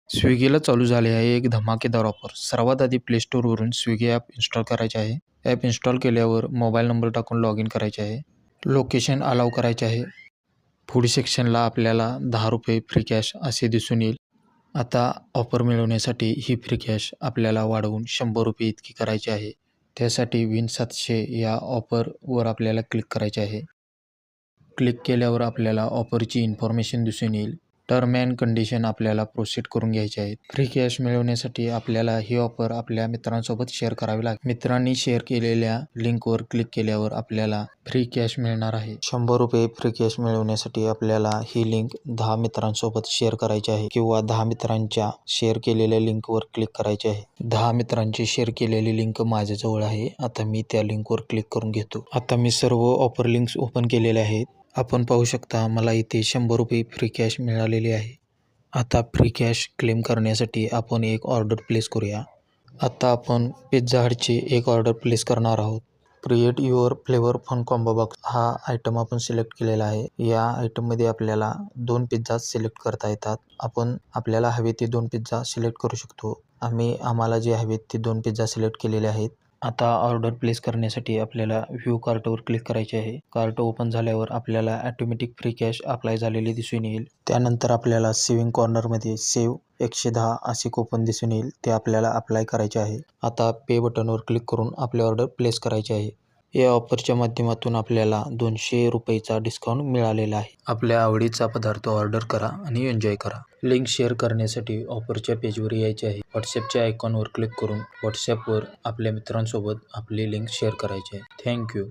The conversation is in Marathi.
स्विगीला चालू झाले आहे एक धमाकेदार ऑफर. सर्वात आधी प्ले स्टोअरवरून स्विगी ॲप इन्स्टॉल करायचे आहे. ॲप इन्स्टॉल केल्यावर मोबाईल नंबर टाकून लॉग इन करायचे आहे. लोकेशन अलाव करायचे आहे. फूड सेक्शनला आपल्याला ₹10 फ्री कॅश असे दिसून येईल. आता ऑफर मिळवण्यासाठी ही फ्री कॅश आपल्याला वाढवून ₹100 इतकी करायची आहे. त्यासाठी विन 700 या ऑफरवर आपल्याला क्लिक करायचे आहे. क्लिक केल्यावर आपल्याला ऑफरची इन्फॉर्मेशन दिसून येईल. टर्म अँड कंडिशन आपल्याला प्रोसीड करून घ्यायचे आहेत. फ्री कॅश मिळवण्यासाठी आपल्याला ही ऑफर आपल्या मित्रांसोबत शेअर करावी लागेल. मित्रांनी शेअर केलेल्या लिंकवर क्लिक केल्यावर आपल्याला फ्री कॅश मिळणार आहे. ₹100 फ्री कॅश मिळवण्यासाठी आपल्याला ही लिंक 10 मित्रांसोबत शेअर करायची आहे किंवा 10 मित्रांच्या शेअर केलेल्या लिंकवर क्लिक करायचे आहे. 10 मित्रांची शेअर केलेली लिंक माझ्याजवळ आहे. आता मी त्या लिंकवर क्लिक करून घेतो. आता मी सर्व ऑफर लिंक्स ओपन केलेले आहेत. आपण पाहू शकता मला इथे ₹100 फ्री कॅश मिळालेली आहे. आता फ्री कॅश क्लेम करण्यासाठी आपण एक ऑर्डर प्लेस करूया. आता आपण पिझ्झा हटची एक ऑर्डर प्लेस करणार आहोत. Create your flavour fun combo box हा आयटम आपण सिलेक्ट केलेला आहे. या आयटममध्ये आपल्याला 2 पिझ्झा सिलेक्ट करता येतात. आपण आपल्याला हवे ते 2 पिझ्झा सिलेक्ट करू शकतो. आम्हाला जे हवेत ते 2 पिझ्झा सिलेक्ट केलेले आहेत. आता ऑर्डर प्लेस करण्यासाठी आपल्याला व्ह्यू कार्टवर क्लिक करायचे आहे. कार्ट ओपन झाल्यावर आपल्याला ऑटोमॅटिक फ्री कॅश अप्लाय झालेली दिसून येईल. त्यानंतर आपल्याला सेविंग कॉर्नरमध्ये सेव्ह 110 असे कूपन दिसून येईल. ते आपल्याला अप्लाय करायचे आहे. आता पे बटनवर क्लिक करून आपली ऑर्डर प्लेस करायची आहे. या ऑफरच्या माध्यमातून आपल्याला ₹200चा डिस्काउंट मिळालेला आहे. आपल्या आवडीचा पदार्थ ऑर्डर करा आणि एन्जॉय करा. लिंक शेअर करण्यासाठी ऑफरच्या पेजवर यायचे आहे. व्हॉट्सॲपच्या आयकॉनवर क्लिक करून व्हॉट्सॲपवर आपल्या मित्रांसोबत आपली लिंक शेअर करायची आहे. Thank you.